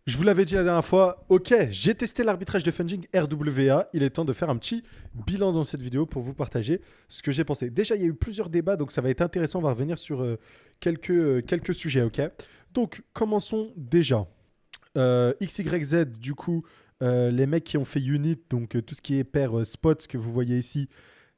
Je vous l'avais dit la dernière fois, ok, j'ai testé l'arbitrage de Funding RWA. Il est temps de faire un petit bilan dans cette vidéo pour vous partager ce que j'ai pensé. Déjà, il y a eu plusieurs débats, donc ça va être intéressant. On va revenir sur quelques sujets, ok. Donc, commençons déjà. XYZ, du coup, les mecs qui ont fait Unit, donc tout ce qui est pair spot que vous voyez ici,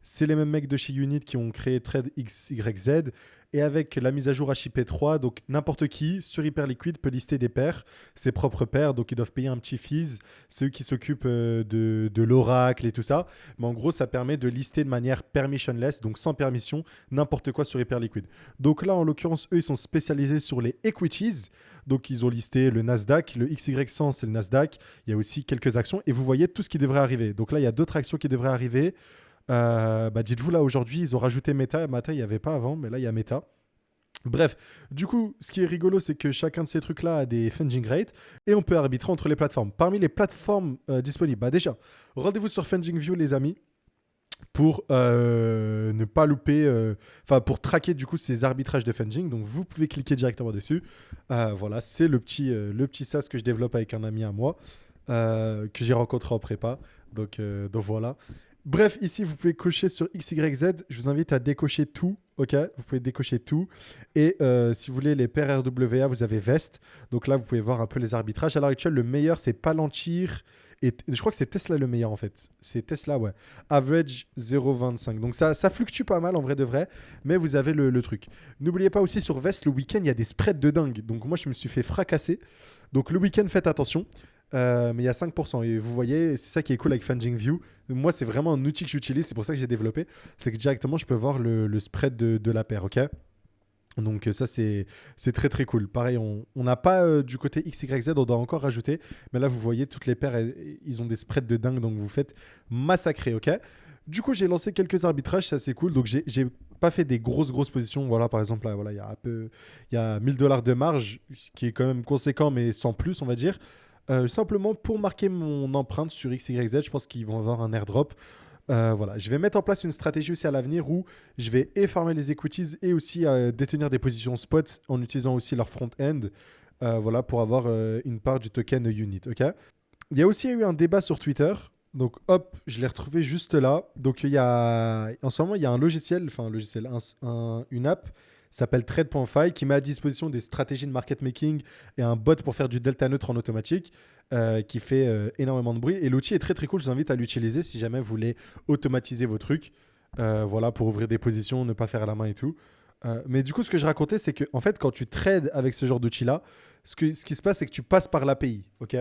c'est les mêmes mecs de chez Unit qui ont créé Trade XYZ. Et avec la mise à jour HIP3, donc n'importe qui sur Hyperliquid peut lister des paires, ses propres paires, donc ils doivent payer un petit fees, c'est eux qui s'occupent de l'oracle et tout ça. Mais en gros, ça permet de lister de manière permissionless, donc sans permission, n'importe quoi sur Hyperliquid. Donc là, en l'occurrence, eux, ils sont spécialisés sur les equities. Donc ils ont listé le Nasdaq, le XY100, c'est le Nasdaq. Il y a aussi quelques actions et vous voyez tout ce qui devrait arriver. Donc là, il y a d'autres actions qui devraient arriver. Dites-vous là aujourd'hui, ils ont rajouté Meta. Meta, il n'y avait pas avant, mais là, il y a Meta. Bref, du coup, ce qui est rigolo, c'est que chacun de ces trucs-là a des funding rates et on peut arbitrer entre les plateformes. Parmi les plateformes disponibles, déjà, rendez-vous sur FundingView, les amis, pour ne pas louper, pour traquer du coup ces arbitrages de funding. Donc, vous pouvez cliquer directement dessus. Voilà, c'est le petit SaaS que je développe avec un ami à moi que j'ai rencontré en prépa. Donc voilà. Bref, ici, vous pouvez cocher sur XYZ. Je vous invite à décocher tout. Ok, vous pouvez décocher tout. Et si vous voulez les paires RWA, vous avez Vest. Donc là, vous pouvez voir un peu les arbitrages. À l'heure actuelle, le meilleur, c'est Palantir. Et je crois que c'est Tesla le meilleur en fait. C'est Tesla, ouais. Average 0,25. Donc ça fluctue pas mal en vrai de vrai. Mais vous avez le truc. N'oubliez pas aussi sur Vest, le week-end, il y a des spreads de dingue. Donc moi, je me suis fait fracasser. Donc le week-end, faites attention. Mais il y a 5%. Et vous voyez, c'est ça qui est cool avec FundingView. Moi, c'est vraiment un outil que j'utilise. C'est pour ça que j'ai développé. C'est que directement, je peux voir le spread de la paire. Ok. Donc ça, c'est très très cool. Pareil, on n'a pas du côté XYZ, on doit encore rajouter. Mais là, vous voyez, toutes les paires, ils ont des spreads de dingue. Donc vous faites massacrer. Ok. Du coup, j'ai lancé quelques arbitrages. C'est assez cool. Donc j'ai pas fait des grosses positions. Voilà, par exemple, là, voilà, il y a 1000 $ de marge, ce qui est quand même conséquent, mais sans plus, on va dire. Simplement pour marquer mon empreinte sur XYZ, je pense qu'ils vont avoir un airdrop. Voilà, je vais mettre en place une stratégie aussi à l'avenir où je vais farmer les equities et aussi détenir des positions spot en utilisant aussi leur front-end, voilà, pour avoir une part du token Unit. Ok. Il y a aussi eu un débat sur Twitter. Donc hop, je l'ai retrouvé juste là. Donc en ce moment, il y a un logiciel, une app s'appelle Trade.fi qui met à disposition des stratégies de market making et un bot pour faire du delta neutre en automatique qui fait énormément de bruit. Et l'outil est très très cool. Je vous invite à l'utiliser si jamais vous voulez automatiser vos trucs. Voilà, pour ouvrir des positions, ne pas faire à la main et tout. Mais du coup, ce que je racontais, c'est que en fait, quand tu trades avec ce genre d'outil-là, ce qui se passe, c'est que tu passes par l'API. Ok.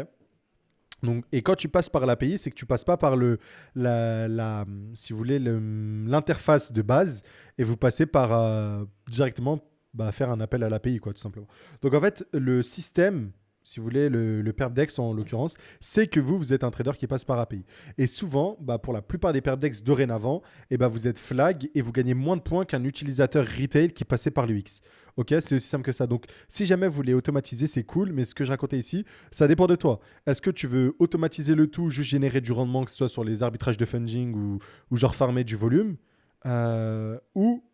Donc, et quand tu passes par l'API, c'est que tu passes pas par si vous voulez, l'interface de base et vous passez par directement faire un appel à l'API, quoi, tout simplement. Donc en fait, le système, si vous voulez, le Perpdex en l'occurrence, c'est que vous êtes un trader qui passe par API. Et souvent, pour la plupart des Perpdex dorénavant, vous êtes flag et vous gagnez moins de points qu'un utilisateur retail qui passait par l'UX. Ok, c'est aussi simple que ça. Donc, si jamais vous voulez automatiser, c'est cool. Mais ce que je racontais ici, ça dépend de toi. Est-ce que tu veux automatiser le tout, juste générer du rendement, que ce soit sur les arbitrages de funding ou genre farmer du volume, ou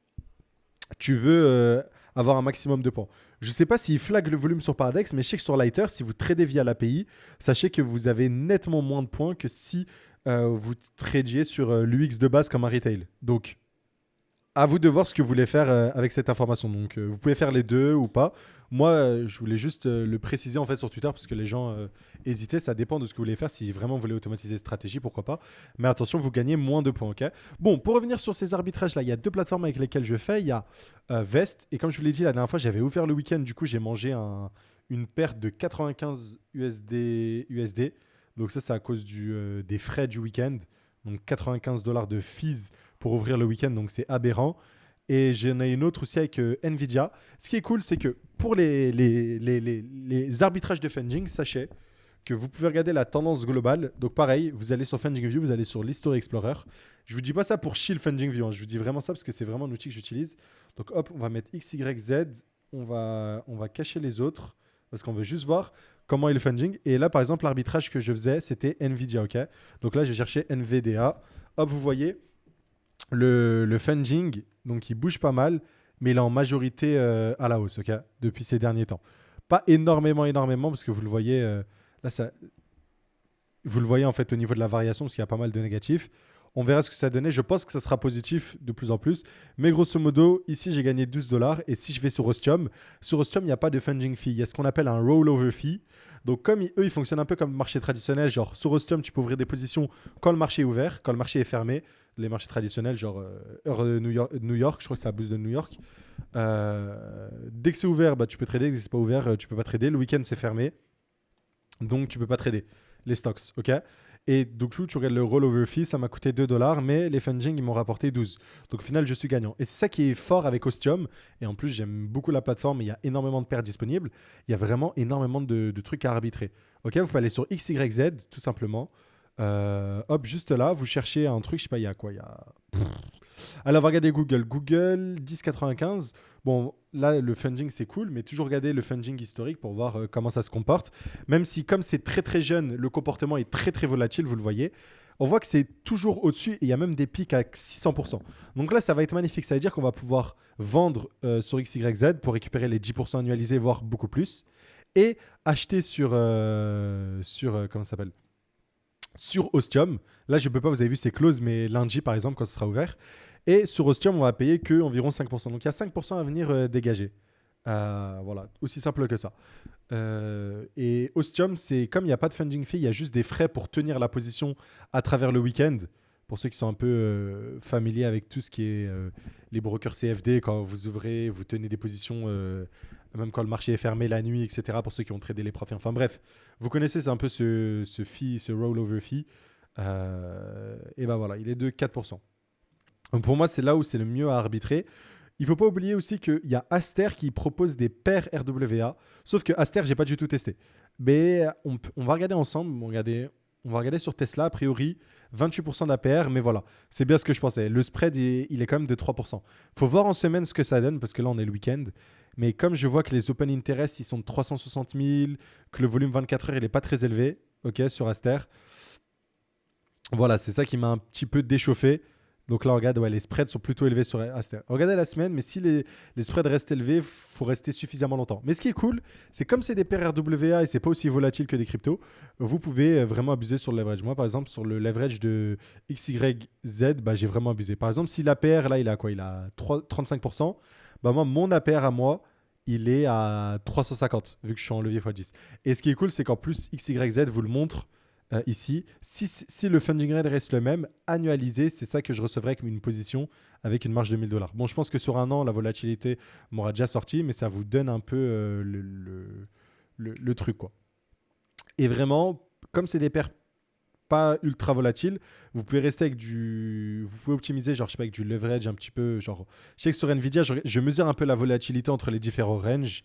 tu veux avoir un maximum de points. Je ne sais pas s'il flag le volume sur Paradex, mais je sais que sur Lighter, si vous tradez via l'API, sachez que vous avez nettement moins de points que si vous tradiez sur l'UX de base comme un retail. Donc, à vous de voir ce que vous voulez faire avec cette information. Donc, vous pouvez faire les deux ou pas. Moi, je voulais juste le préciser en fait sur Twitter parce que les gens hésitaient. Ça dépend de ce que vous voulez faire. Si vraiment vous voulez automatiser stratégie, pourquoi pas. Mais attention, vous gagnez moins de points. Ok. Bon, pour revenir sur ces arbitrages là, il y a deux plateformes avec lesquelles je fais. Il y a Vest et comme je vous l'ai dit la dernière fois, j'avais ouvert le week-end. Du coup, j'ai mangé une perte de 95 USD. Donc ça, c'est à cause des frais du week-end. Donc 95 $ de fees pour ouvrir le week-end, donc c'est aberrant. Et j'en ai une autre aussi avec Nvidia. Ce qui est cool, c'est que pour les arbitrages de funding, sachez que vous pouvez regarder la tendance globale. Donc pareil, vous allez sur FundingView, vous allez sur l'History Explorer. Je vous dis pas ça pour chill FundingView, hein. Je vous dis vraiment ça parce que c'est vraiment un outil que j'utilise. Donc hop, on va mettre XYZ, on va cacher les autres parce qu'on veut juste voir comment est le funding. Et là, par exemple, l'arbitrage que je faisais, c'était Nvidia, ok. Donc là, j'ai cherché NVDA. Hop, vous voyez, le funding, donc il bouge pas mal, mais il est en majorité à la hausse, ok, depuis ces derniers temps. Pas énormément, parce que vous le voyez, Là, ça, vous le voyez en fait au niveau de la variation, parce qu'il y a pas mal de négatifs. On verra ce que ça donnait. Je pense que ça sera positif de plus en plus. Mais grosso modo, ici, j'ai gagné 12 dollars. Et si je vais sur Ostium, il n'y a pas de funding fee. Il y a ce qu'on appelle un rollover fee. Donc, comme eux, ils fonctionnent un peu comme le marché traditionnel. Genre, sur Ostium, tu peux ouvrir des positions quand le marché est ouvert, quand le marché est fermé. Les marchés traditionnels, genre heure de New York, je crois que c'est la bourse de New York. Dès que c'est ouvert, bah, tu peux trader. Dès que c'est pas ouvert, tu peux pas trader. Le week-end, c'est fermé. Donc, tu peux pas trader les stocks. OK? Et donc, tu regardes le rollover fee, ça m'a coûté 2 dollars, mais les funding, ils m'ont rapporté 12. Donc, au final, je suis gagnant. Et c'est ça qui est fort avec Ostium. Et en plus, j'aime beaucoup la plateforme. Il y a énormément de paires disponibles. Il y a vraiment énormément de trucs à arbitrer. OK, vous pouvez aller sur XYZ, tout simplement. Hop, juste là, vous cherchez un truc, je sais pas, il y a quoi? Il y a. Alors, on va regarder Google. Google 10,95. Bon, là, le funding, c'est cool, mais toujours regarder le funding historique pour voir comment ça se comporte. Même si, comme c'est très très jeune, le comportement est très très volatile, vous le voyez. On voit que c'est toujours au-dessus et il y a même des pics à 600%. Donc là, ça va être magnifique. Ça veut dire qu'on va pouvoir vendre sur XYZ pour récupérer les 10% annualisés, voire beaucoup plus. Et acheter comment ça s'appelle? Sur Ostium. Là, je ne peux pas, vous avez vu, c'est close, mais lundi, par exemple, quand ce sera ouvert. Et sur Ostium, on va payer que environ 5%. Donc, il y a 5% à venir dégager. Voilà, aussi simple que ça. Et Ostium, c'est comme il n'y a pas de funding fee, il y a juste des frais pour tenir la position à travers le week-end. Pour ceux qui sont un peu familiers avec tout ce qui est les brokers CFD, quand vous ouvrez, vous tenez des positions, même quand le marché est fermé la nuit, etc. Pour ceux qui ont tradé les profits. Enfin bref, vous connaissez, c'est un peu ce fee, ce rollover fee. Et ben voilà, il est de 4%. Donc pour moi, c'est là où c'est le mieux à arbitrer. Il ne faut pas oublier aussi qu'il y a Aster qui propose des paires RWA. Sauf que Aster, je n'ai pas du tout testé. Mais on va regarder ensemble. On va regarder sur Tesla, a priori, 28% d'APR. Mais voilà, c'est bien ce que je pensais. Le spread, il est quand même de 3%. Il faut voir en semaine ce que ça donne, parce que là, on est le week-end. Mais comme je vois que les open interest, ils sont de 360 000, que le volume 24 heures, il n'est pas très élevé, ok, sur Aster. Voilà, c'est ça qui m'a un petit peu déchauffé. Donc là, on regarde, ouais, les spreads sont plutôt élevés sur Aster. Regardez la semaine, mais si les spreads restent élevés, il faut rester suffisamment longtemps. Mais ce qui est cool, c'est comme c'est des paires RWA et c'est pas aussi volatile que des cryptos, vous pouvez vraiment abuser sur le leverage. Moi, par exemple, sur le leverage de XYZ, bah, j'ai vraiment abusé. Par exemple, si l'APR, là, il a quoi? Il a 35%. Bah, moi, mon APR à moi, il est à 350, vu que je suis en levier x10. Et ce qui est cool, c'est qu'en plus, XYZ vous le montre ici. Si le funding rate reste le même, annualisé, c'est ça que je recevrai comme une position avec une marge de 1000 dollars. Bon, je pense que sur un an, la volatilité m'aura déjà sorti, mais ça vous donne un peu le truc, quoi. Et vraiment, comme c'est des paires pas ultra volatiles, vous pouvez rester avec vous pouvez optimiser, genre, je sais pas, avec du leverage un petit peu. Genre, je sais que sur Nvidia, je mesure un peu la volatilité entre les différents ranges.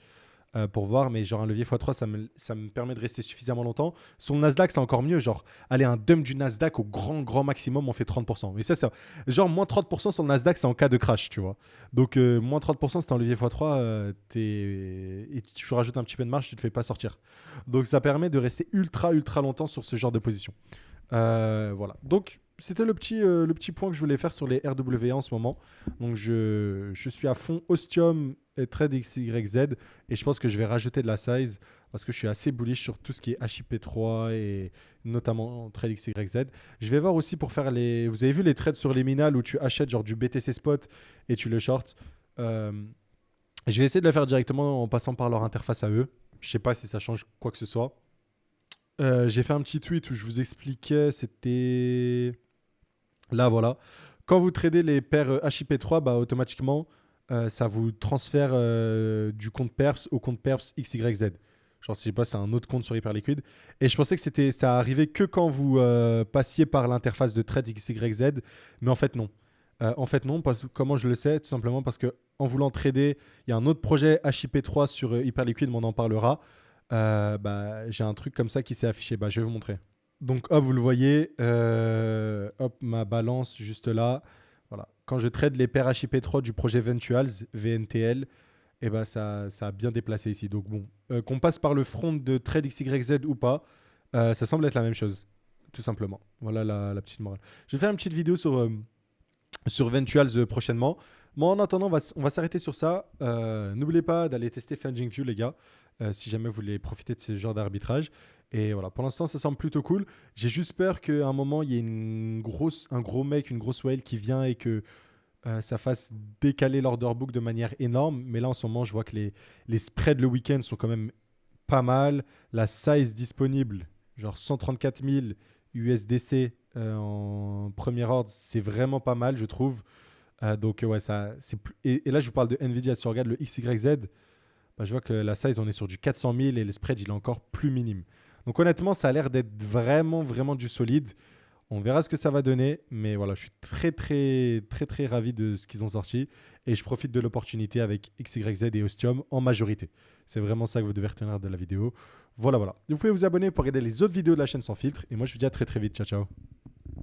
Pour voir, mais genre un levier x3, ça me permet de rester suffisamment longtemps. Sur le Nasdaq, c'est encore mieux. Genre, allez, un dump du Nasdaq au grand maximum, on fait 30%. Mais ça, c'est genre moins 30% sur le Nasdaq, c'est en cas de crash, tu vois. Donc, moins 30%, c'est un levier x3, et tu rajoutes un petit peu de marge, tu te fais pas sortir. Donc, ça permet de rester ultra longtemps sur ce genre de position. Voilà. Donc, c'était le petit point que je voulais faire sur les RWA en ce moment. Donc, je suis à fond Ostium et Trade XYZ et je pense que je vais rajouter de la size parce que je suis assez bullish sur tout ce qui est HIP3 et notamment Trade XYZ. Je vais voir aussi pour faire vous avez vu les trades sur les minales où tu achètes genre du BTC spot et tu le short. Je vais essayer de le faire directement en passant par leur interface à eux. Je sais pas si ça change quoi que ce soit. J'ai fait un petit tweet où je vous expliquais, c'était là, voilà. Quand vous tradez les paires HIP3, bah, automatiquement, ça vous transfère du compte PERPS au compte PERPS XYZ. Genre, je sais pas, c'est un autre compte sur Hyperliquid. Et je pensais que ça arrivait que quand vous passiez par l'interface de trade XYZ, mais en fait, non. Non, comment je le sais? Tout simplement parce que en voulant trader, il y a un autre projet HIP3 sur Hyperliquid, mais on en parlera. Bah, j'ai un truc comme ça qui s'est affiché. Bah, je vais vous montrer. Donc, hop, vous le voyez. Hop, ma balance juste là. Voilà. Quand je trade les paires HIP3 du projet Ventuals, VNTL, et bah, ça a bien déplacé ici. Donc, bon, qu'on passe par le front de trade XYZ ou pas, ça semble être la même chose. Tout simplement. Voilà la petite morale. Je vais faire une petite vidéo sur Ventuals prochainement. Moi, en attendant, on va s'arrêter sur ça. N'oubliez pas d'aller tester FundingView, les gars, si jamais vous voulez profiter de ce genre d'arbitrage. Et voilà, pour l'instant, ça semble plutôt cool. J'ai juste peur qu'à un moment, il y ait un gros mec, une grosse whale qui vient et que ça fasse décaler l'order book de manière énorme. Mais là, en ce moment, je vois que les spreads le week-end sont quand même pas mal. La size disponible, genre 134 000 USDC en premier ordre, c'est vraiment pas mal, je trouve. Donc, ouais, et là, je vous parle de Nvidia. Si on regarde le XYZ, bah, je vois que la size, on est sur du 400 000 et le spread, il est encore plus minime. Donc, honnêtement, ça a l'air d'être vraiment, vraiment du solide. On verra ce que ça va donner, mais voilà, je suis très très très très ravi de ce qu'ils ont sorti et je profite de l'opportunité avec XYZ et Ostium en majorité. C'est vraiment ça que vous devez retenir de la vidéo. Voilà, voilà. Vous pouvez vous abonner pour regarder les autres vidéos de la chaîne sans filtre et moi je vous dis à très très vite. Ciao ciao.